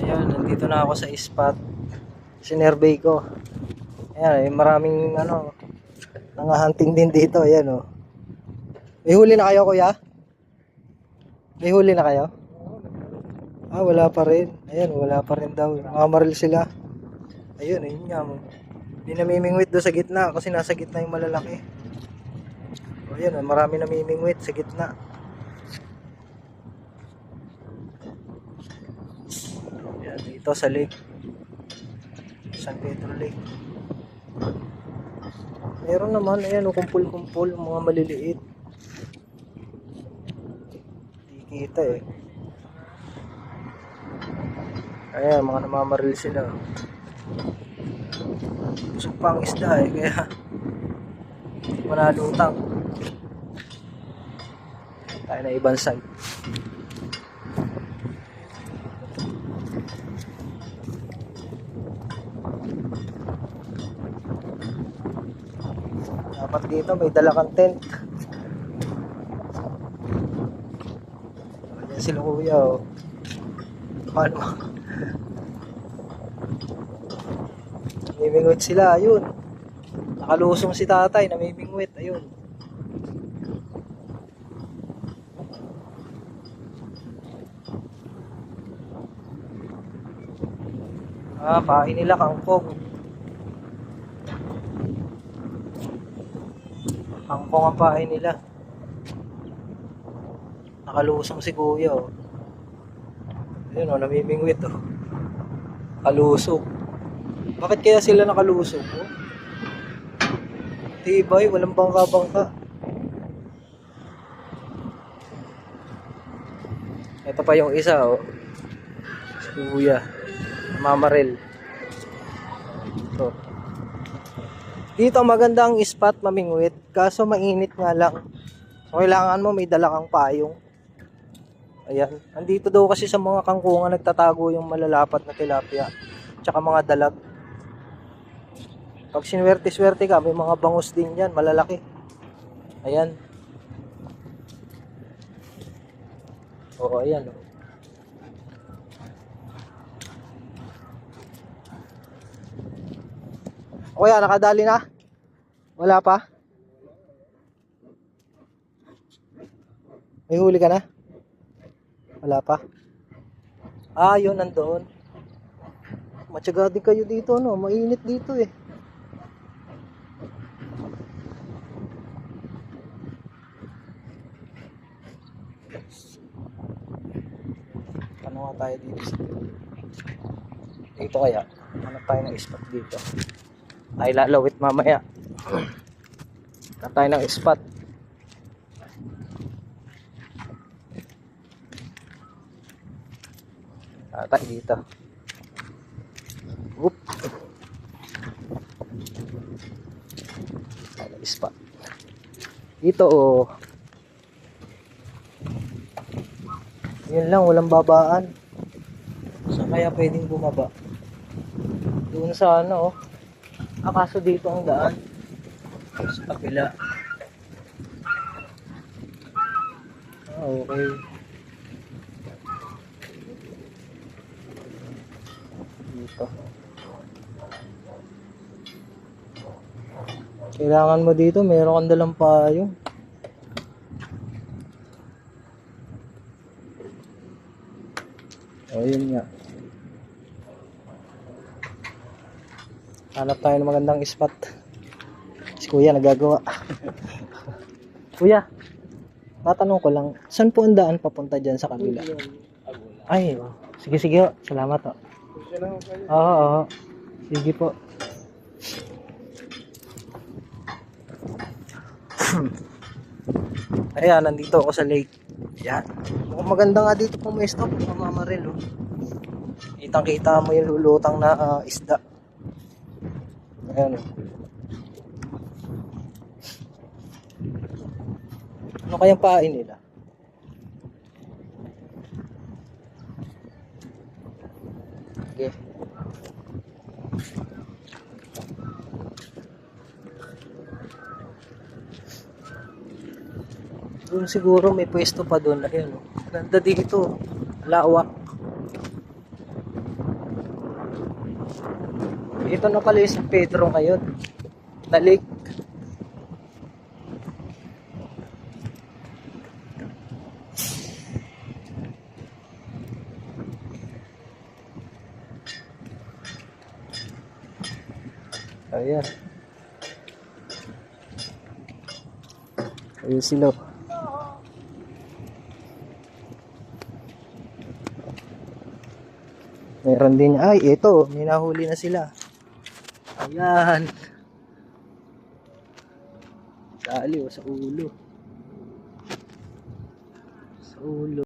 Ayan, nandito na ako sa spot. Sinurvey ko. Ayan, maraming nanghahunting din dito. Ayan, oh. May huli na kayo, kuya? May huli na kayo? Ah, wala pa rin. Ayan, wala pa rin daw. Nakamaril sila. Ayun, ayun nga mo. Hindi namimingwit doon sa gitna kasi nasa gitna yung malalaki. O, ayan, marami namimingwit sa gitna. Ayan, dito sa lake. San Pedro Lake. Meron naman, ayan, kumpul-kumpul, mga maliliit. Hindi kita eh. Ayan, mga namamaril sila. Busog pa ang isda eh, kaya hindi pa nalutang. Tayo na ibang side. Dapat dito may dala kang tent. Ayan sila kuya oh. Paano? Namimingwit sila, ayun. Nakalusong si tatay, namimingwit, ayun. Ah, pain nila kangkong. Kangkong ang pain nila. Nakalusong si kuya oh. Ayun oh, namimingwit oh. Nakalusong. Bakit kaya sila nakalusong oh? Tibay, walang bangka-bangka. Ito pa yung isa oh. Si kuya. Mamaril. Ito. Dito magandang spot mamingwit. Kaso mainit nga lang. So kailangan mo may dala kang payong. Ayan. Andito daw kasi sa mga kangkungan nagtatago yung malalapat na tilapia. Tsaka mga dalag. Pag sinwerte-swerte ka, may mga bangus din yan. Malalaki. Ayan. Oo, ayan. Kuya, nakadali na? Wala pa? May huli ka na? Wala pa? Ah, yun, nandoon. Matyaga din kayo dito, no? Mainit dito eh. Ano nga tayo dito sa dito kaya? Hanap tayo ng spot dito. Ay lalawit mamaya. Hanap tayo ng spot. Tayo dito. Oop. Tayo ng spot. Dito oh. Yun lang, walang babaan. Saan kaya pwedeng bumaba? Doon sa ano oh. Ah, kaso dito ang daan. Sa kapila. Ah, okay. Dito. Kailangan mo dito, meron kang dalang payong. O, yun nga. Hanap tayo ng magandang spot. Si kuya nagagawa. Kuya, tatanong ko lang, saan po ang daan papunta dyan sa kabila? Ay, oh. Sige, sige. Oh. Salamat. Oh. Oo, oo. Sige po. Ayan, nandito ako sa lake. Ayan. Maganda nga dito pumesto. Mamamaril, oh. Kitang-kita mo yung lulutang na isda. Ayan, oh. Ano kayang pain nila? Okay. Doon siguro may pwesto pa doon. Ayan, oh. Ganda dito. Lawak. Ito na pala yung San Pedro ngayon. Na lake. Ayan. Ayun sila. Meron din. Ay, ito. May nahuli na sila. Ayan. Dali, sa ulo. Sa ulo.